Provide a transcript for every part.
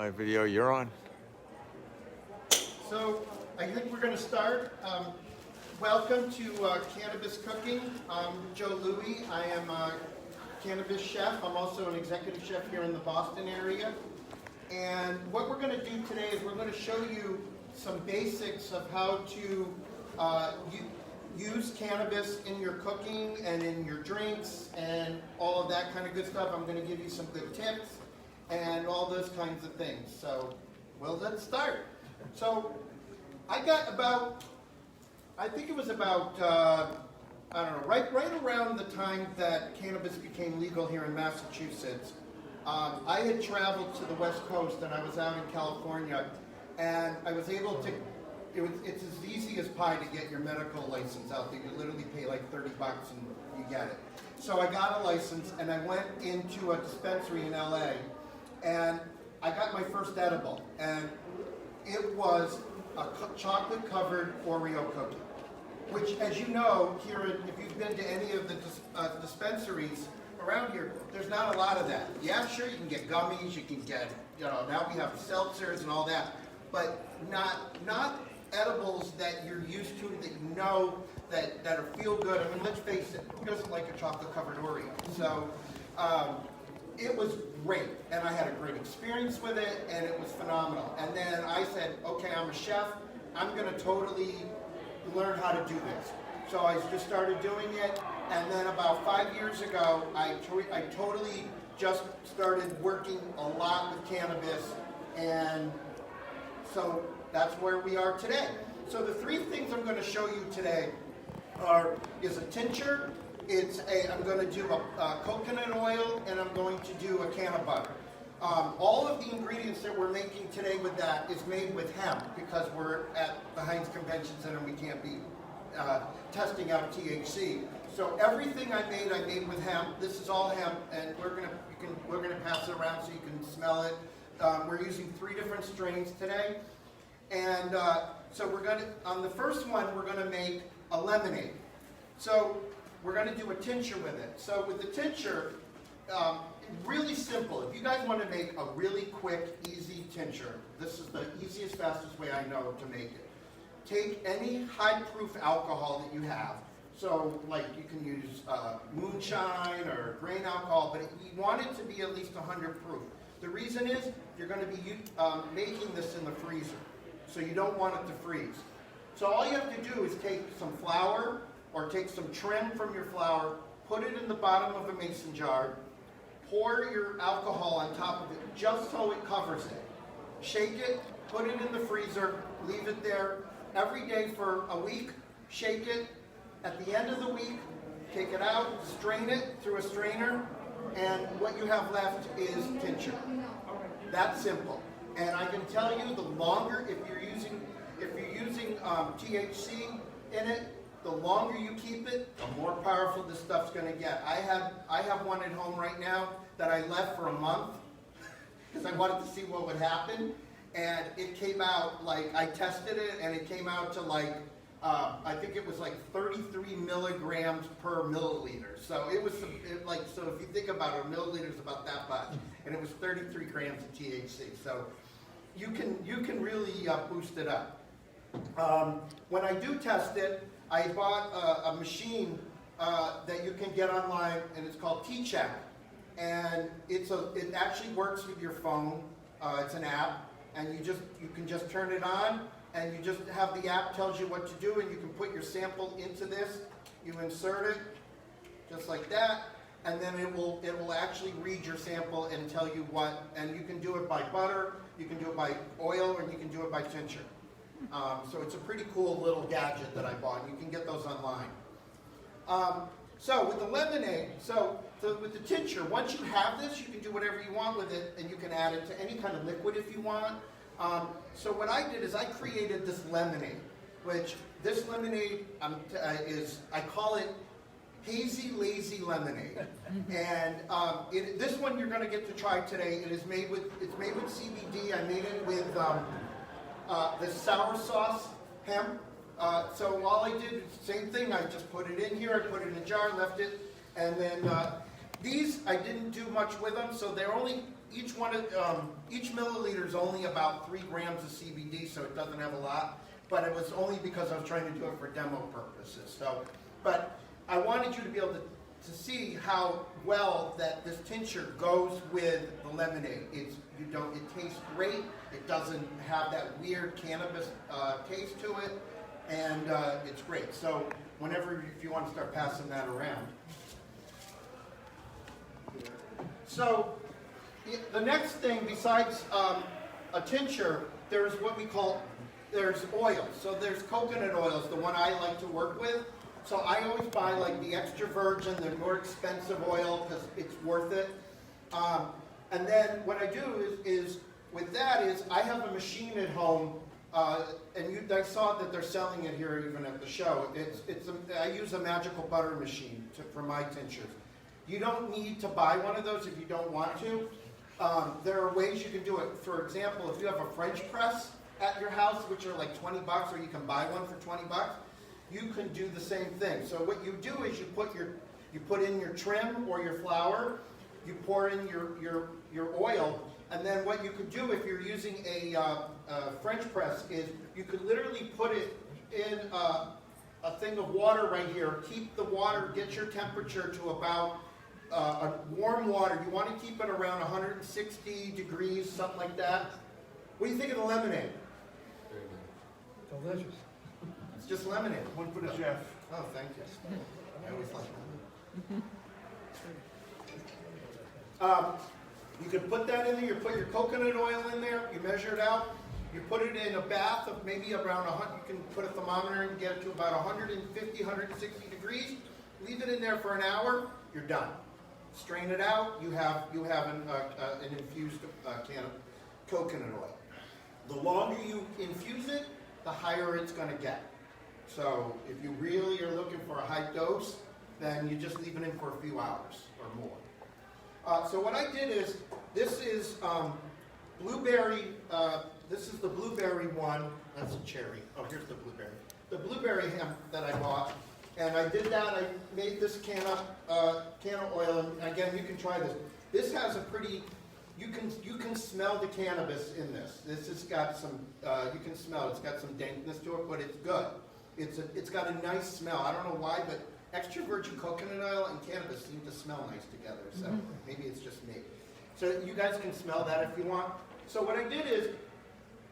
My video, you're on. So I think we're going to start. Welcome to Cannabis Cooking. I'm Joe Louie. I am a cannabis chef. I'm also an executive chef here in the Boston area. And what we're going to do today is we're going to show you some basics of how to use cannabis in your cooking and in your drinks and all of that kind of good stuff. I'm going to give you some good tips and all those kinds of things. So, well, let's start. So, I got about, I think it was about, I don't know, right around the time that cannabis became legal here in Massachusetts. I had traveled to the West Coast and I was out in California, and I was able to, it's as easy as pie to get your medical license out there. You literally pay like $30 and you get it. So I got a license and I went into a dispensary in LA and I got my first edible, and it was a chocolate covered Oreo cookie, which, as you know, here, if you've been to any of the dispensaries around here, there's not a lot of that. Yeah, sure, you can get gummies, you can get, now we have seltzers and all that, but not edibles that you're used to, that you know, that are feel good. I mean, let's face it, who doesn't like a chocolate covered Oreo? So it was great, and I had a great experience with it, and it was phenomenal. And then I said, okay, I'm a chef, I'm gonna totally learn how to do this. So I just started doing it, and then about 5 years ago, I totally just started working a lot with cannabis, and so that's where we are today. So the three things I'm gonna show you today is a tincture, I'm going to do a coconut oil, and I'm going to do a can of butter. All of the ingredients that we're making today with that is made with hemp, because we're at the Heinz Convention Center and we can't be testing out THC. So everything I made with hemp. This is all hemp, and we're gonna pass it around so you can smell it. We're using 3 different strains today, and so on the first one we're gonna make a lemonade. So we're going to do a tincture with it. So with the tincture, really simple. If you guys want to make a really quick, easy tincture, this is the easiest, fastest way I know to make it. Take any high-proof alcohol that you have. So, like, you can use moonshine or grain alcohol, but you want it to be at least 100 proof. The reason is you're going to be making this in the freezer, so you don't want it to freeze. So all you have to do is take some flour, or take some trim from your flour, put it in the bottom of a mason jar, pour your alcohol on top of it just so it covers it. Shake it, put it in the freezer, leave it there every day for a week, shake it. At the end of the week, take it out, strain it through a strainer, and what you have left is tincture. That's simple. And I can tell you, the longer, if you're using THC in it, the longer you keep it, the more powerful this stuff's going to get. I have one at home right now that I left for a month because I wanted to see what would happen, and it came out, like, I tested it, and it came out to like, I think it was like 33 milligrams per milliliter. So it was so if you think about it, a milliliter is about that much, and it was 33 grams of THC. So you can really boost it up. When I do test it, I bought a machine that you can get online, and it's called T-Check, and it actually works with your phone. It's an app, and you can just turn it on, and you just have the app tells you what to do, and you can put your sample into this. You insert it just like that, and then it will actually read your sample and tell you what. And you can do it by butter, you can do it by oil, or you can do it by tincture. So it's a pretty cool little gadget that I bought. You can get those online. So with the lemonade, with the tincture, once you have this, you can do whatever you want with it, and you can add it to any kind of liquid if you want. So what I did is I created this lemonade, which this lemonade I call it Hazy Lazy Lemonade. And this one you're going to get to try today. It's made with CBD. I made it with the sour sauce hemp. So all I did, same thing, I just put it in here, I put it in a jar, left it, and then these I didn't do much with them, so they're only each milliliter is only about 3 grams of CBD, so it doesn't have a lot. But it was only because I was trying to do it for demo purposes. So, but I wanted you to be able to see how well that this tincture goes with the lemonade. It tastes great. It doesn't have that weird cannabis taste to it, and it's great. So whenever, if you want to start passing that around. So the next thing besides a tincture, there's what we call, there's oil. So there's coconut oil is the one I like to work with. So I always buy like the extra virgin, the more expensive oil because it's worth it. And then what I do is with that is I have a machine at home, and I saw that they're selling it here even at the show. I use a magical butter machine for my tinctures. You don't need to buy one of those if you don't want to. There are ways you can do it. For example, if you have a French press at your house, which are like 20 bucks, or you can buy one for 20 bucks, you can do the same thing. So what you do is you put in your trim or your flour, you pour in your oil, and then what you could do if you're using a French press is you could literally put it in a thing of water right here. Keep the water, get your temperature to about a warm water. You want to keep it around 160 degrees, something like that. What do you think of the lemonade? Delicious. It's just lemonade. One for the chef. Oh, thank you. I always like that. You can put that in there. You put your coconut oil in there. You measure it out. You put it in a bath of maybe around 100. You can put a thermometer and get it to about 150, 160 degrees. Leave it in there for an hour. You're done. Strain it out. You have an infused can of coconut oil. The longer you infuse it, the higher it's going to get. So if you really are looking for a high dose, then you just leave it in for a few hours or more. So what I did is, this is blueberry, this is the blueberry one. That's a cherry. Oh, here's the blueberry. The blueberry hemp that I bought. And I did that, I made this can of oil, and again, you can try this. This has a pretty, you can smell the cannabis in this. This has got some, you can smell it. It's got some dankness to it, but it's good. It's got a nice smell. I don't know why, but extra virgin coconut oil and cannabis seem to smell nice together. So maybe it's just me. So you guys can smell that if you want. So what I did is,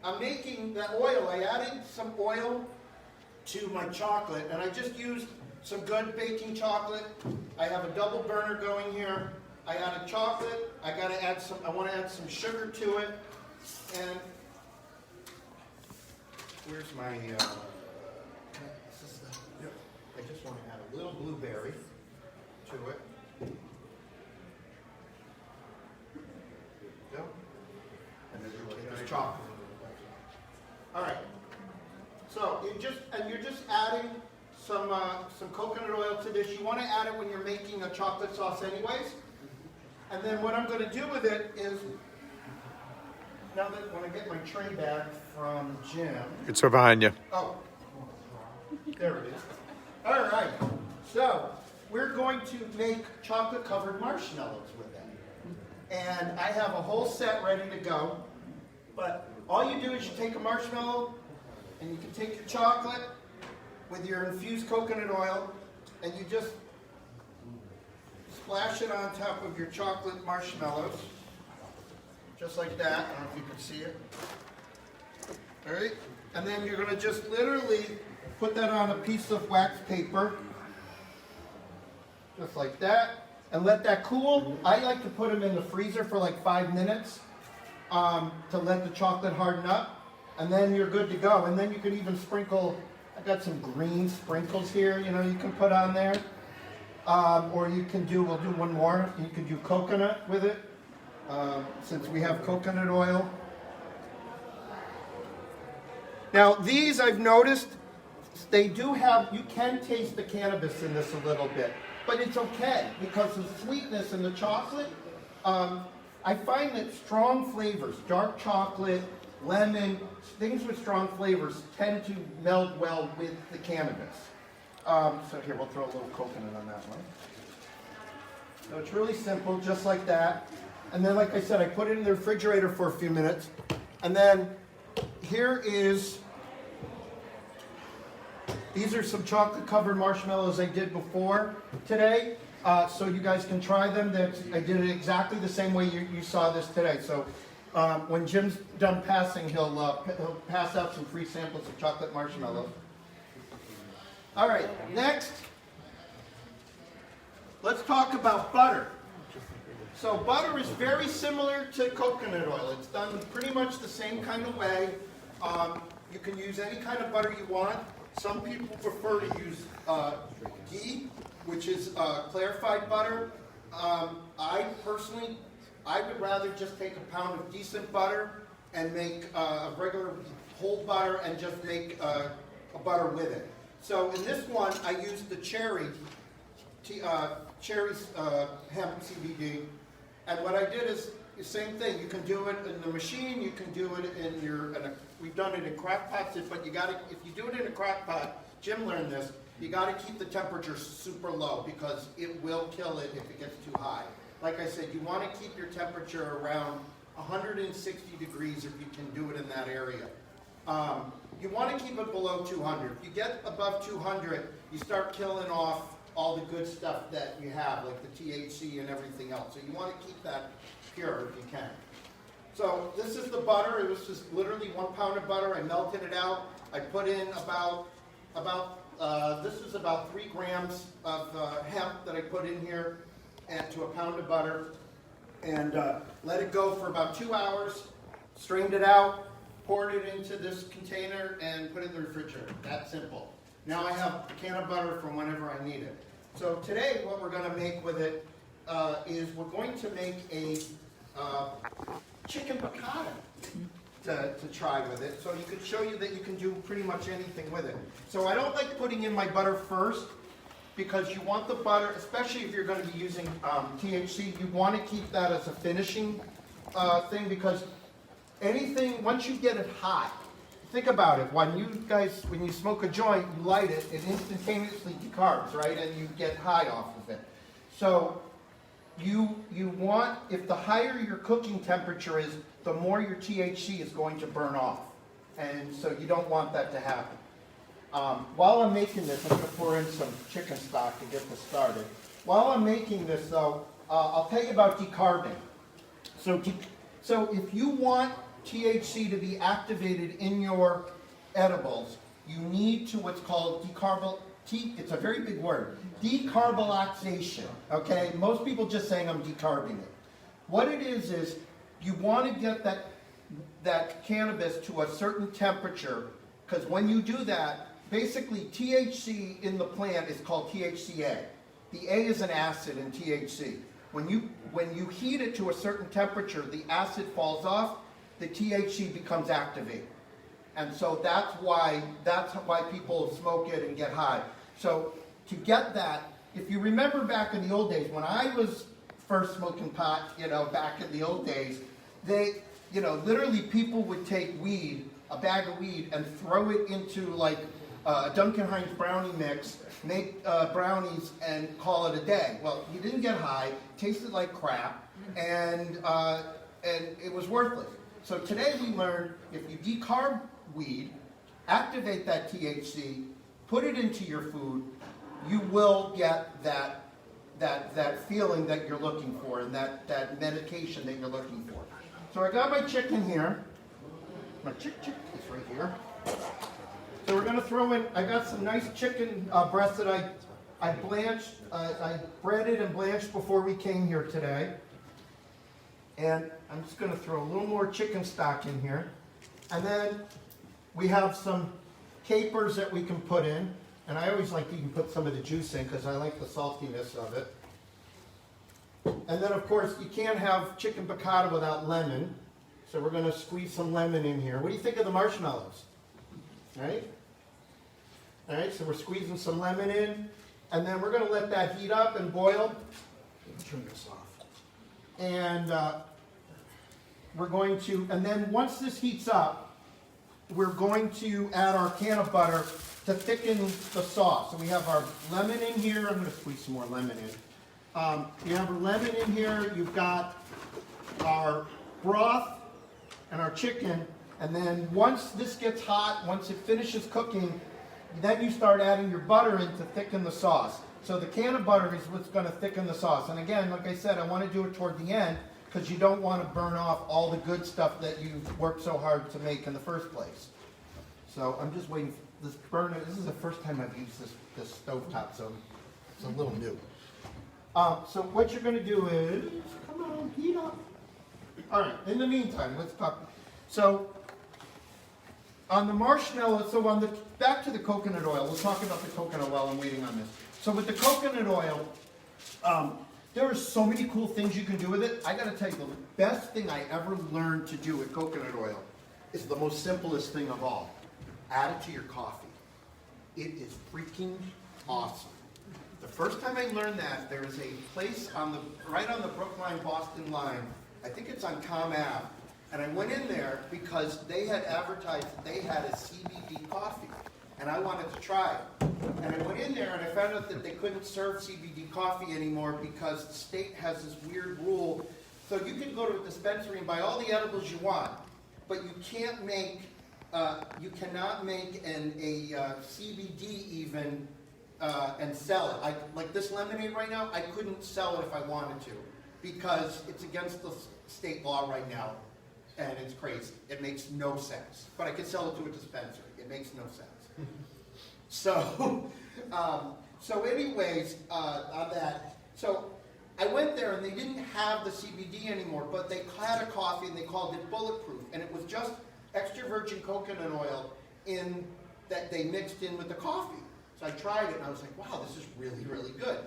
I'm making that oil. I added some oil to my chocolate, and I just used some good baking chocolate. I have a double burner going here. I added chocolate. I want to add some sugar to it. And where's my, I just want to add a little blueberry to it. There you go. And then there's chocolate. All right. So you're just adding some coconut oil to this. You want to add it when you're making a chocolate sauce anyways. And then what I'm going to do with it is, now that when I get my tray back from Jim. It's right behind you. Oh, there it is. All right. So we're going to make chocolate covered marshmallows with it. And I have a whole set ready to go. But all you do is you take a marshmallow, and you can take your chocolate with your infused coconut oil, and you just splash it on top of your chocolate marshmallows, just like that. I don't know if you can see it. All right? And then you're going to just literally put that on a piece of wax paper, just like that, and let that cool. I like to put them in the freezer for like 5 minutes to let the chocolate harden up. And then you're good to go. And then you can even sprinkle, I've got some green sprinkles here, you can put on there. Or you can we'll do one more. You can do coconut with it, since we have coconut oil. Now these I've noticed, they do have, you can taste the cannabis in this a little bit. But it's okay, because of the sweetness in the chocolate. I find that strong flavors, dark chocolate, lemon, things with strong flavors tend to meld well with the cannabis. So here, we'll throw a little coconut on that one. So it's really simple, just like that. And then, like I said, I put it in the refrigerator for a few minutes. And then here is, these are some chocolate covered marshmallows I did before today. So you guys can try them. I did it exactly the same way you saw this today. So when Jim's done passing, he'll pass out some free samples of chocolate marshmallows. All right, next, let's talk about butter. So butter is very similar to coconut oil. It's done pretty much the same kind of way. You can use any kind of butter you want. Some people prefer to use ghee, which is clarified butter. I would rather just take a pound of decent butter and make a regular whole butter and just make a butter with it. So in this one, I used the cherry hemp CBD. And what I did is the same thing. You can do it in the machine. You can do it in we've done it in crock pots. But you got to, if you do it in a crock pot, Jim learned this. You got to keep the temperature super low because it will kill it if it gets too high. Like I said, you want to keep your temperature around 160 degrees if you can do it in that area. You want to keep it below 200. If you get above 200, you start killing off all the good stuff that you have, like the THC and everything else. So you want to keep that pure if you can. So this is the butter. It was just literally 1 pound of butter. I melted it out. I put in this is about 3 grams of hemp that I put in here and to a pound of butter. And let it go for about 2 hours. Strained it out, poured it into this container, and put it in the refrigerator. That simple. Now I have a can of butter from whenever I need it. So today what we're going to make with it is we're going to make a chicken piccata to try with it. So you could show you that you can do pretty much anything with it. So I don't like putting in my butter first because you want the butter, especially if you're going to be using THC, you want to keep that as a finishing thing because anything, once you get it hot, think about it. When you smoke a joint, you light it, it instantaneously decarbs, right? And you get high off of it. So you want, if the higher your cooking temperature is, the more your THC is going to burn off. And so you don't want that to happen. While I'm making this, I'm going to pour in some chicken stock to get this started. While I'm making this, though, I'll tell you about decarbing. So if you want THC to be activated in your edibles, you need to what's called it's a very big word, decarbolization, okay? Most people just saying I'm decarbing it. What it is you want to get that cannabis to a certain temperature, because when you do that, basically THC in the plant is called THCA. The A is an acid in THC. When you heat it to a certain temperature, the acid falls off, the THC becomes activated. And so that's why people smoke it and get high. So to get that, if you remember back in the old days, when I was first smoking pot, back in the old days, literally people would take weed, a bag of weed, and throw it into like a Duncan Hines brownie mix, make brownies, and call it a day. Well, you didn't get high, tasted like crap, and it was worthless. So today we learned if you decarb weed, activate that THC, put it into your food, you will get that feeling that you're looking for and that medication that you're looking for. So I got my chicken here. My chick is right here. So we're going to throw in, I got some nice chicken breasts that I blanched, I breaded and blanched before we came here today. And I'm just going to throw a little more chicken stock in here. And then we have some capers that we can put in. And I always like to even put some of the juice in because I like the saltiness of it. And then, of course, you can't have chicken piccata without lemon. So we're going to squeeze some lemon in here. What do you think of the marshmallows? All right, so we're squeezing some lemon in. And then we're going to let that heat up and boil. Turn this off. And and then once this heats up, we're going to add our can of butter to thicken the sauce. So we have our lemon in here. I'm going to squeeze some more lemon in. You have a lemon in here. You've got our broth and our chicken, and then once this gets hot, once it finishes cooking, then you start adding your butter in to thicken the sauce. So the can of butter is what's going to thicken the sauce. And again, like I said, I want to do it toward the end because you don't want to burn off all the good stuff that you've worked so hard to make in the first place. So I'm just waiting for this burner. This is the first time I've used this stovetop, so it's a little new. So what you're going to do is, come on, heat up. All right, in the meantime, let's talk. So on the marshmallow, back to the coconut oil. We'll talk about the coconut while I'm waiting on this. So with the coconut oil, there are so many cool things you can do with it. I got to tell you, the best thing I ever learned to do with coconut oil is the most simplest thing of all. Add it to your coffee. It is freaking awesome. The first time I learned that, there is a place right on the Brookline-Boston line. I think it's on Com Ave. And I went in there because they had advertised that they had a CBD coffee. And I wanted to try it. And I went in there and I found out that they couldn't serve CBD coffee anymore because the state has this weird rule. So you can go to a dispensary and buy all the edibles you want, but you can't make, you cannot make a CBD even and sell it. Like this lemonade right now, I couldn't sell it if I wanted to because it's against the state law right now. And it's crazy. It makes no sense. But I could sell it to a dispensary. It makes no sense. So, anyways, on that, so I went there and they didn't have the CBD anymore, but they had a coffee and they called it Bulletproof, and it was just extra virgin coconut oil that they mixed in with the coffee. So I tried it and I was like, wow, this is really, really good.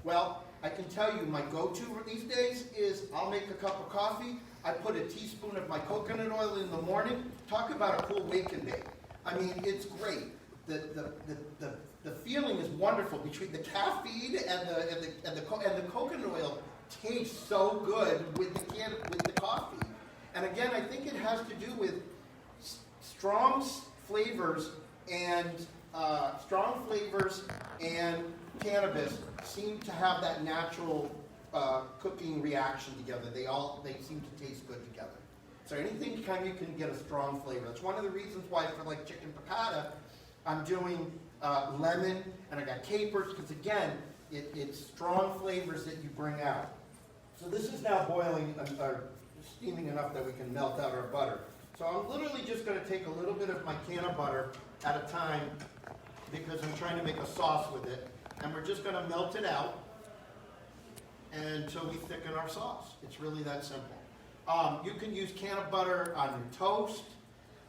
Well, I can tell you my go-to these days is I'll make a cup of coffee. I put a teaspoon of my coconut oil in the morning. Talk about a cool wake and bake. I mean, it's great. The feeling is wonderful between the caffeine and the coconut oil tastes so good with the coffee. And again, I think it has to do with strong flavors and cannabis seem to have that natural cooking reaction together. They seem to taste good together. So anything you can get a strong flavor. That's one of the reasons why for like chicken piccata, I'm doing lemon and I got capers because again, it's strong flavors that you bring out. So this is now boiling or steaming enough that we can melt out our butter. So I'm literally just going to take a little bit of my can of butter at a time because I'm trying to make a sauce with it, and we're just going to melt it out until we thicken our sauce. It's really that simple. You can use can of butter on your toast.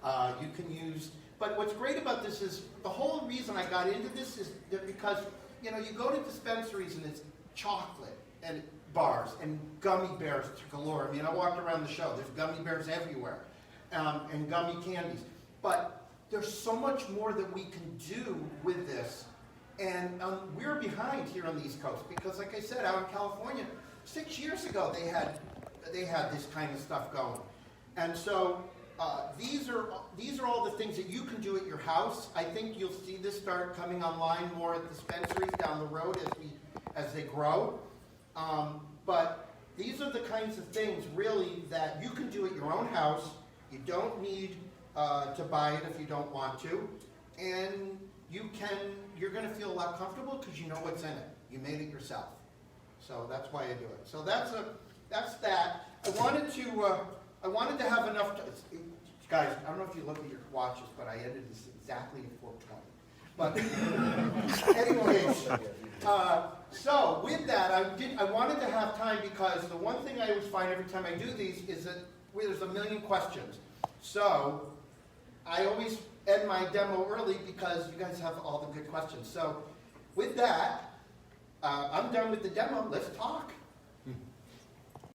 You can use, but what's great about this is the whole reason I got into this is that because you go to dispensaries and it's chocolate and bars and gummy bears to galore. I mean, I walked around the show. There's gummy bears everywhere and gummy candies. But there's so much more that we can do with this. And we're behind here on the East Coast because, like I said, out in California, 6 years ago they had this kind of stuff going. And so these are all the things that you can do at your house. I think you'll see this start coming online more at dispensaries down the road as they grow. But these are the kinds of things really that you can do at your own house. You don't need to buy it if you don't want to, and you're going to feel a lot comfortable because you know what's in it. You made it yourself. So that's why I do it. So that's that. I wanted to have enough guys, I don't know if you look at your watches, but I ended this exactly at 4:20. But anyways, so with that, I wanted to have time because the one thing I always find every time I do these is that there's a million questions. So I always end my demo early because you guys have all the good questions. So with that, I'm done with the demo. Let's talk.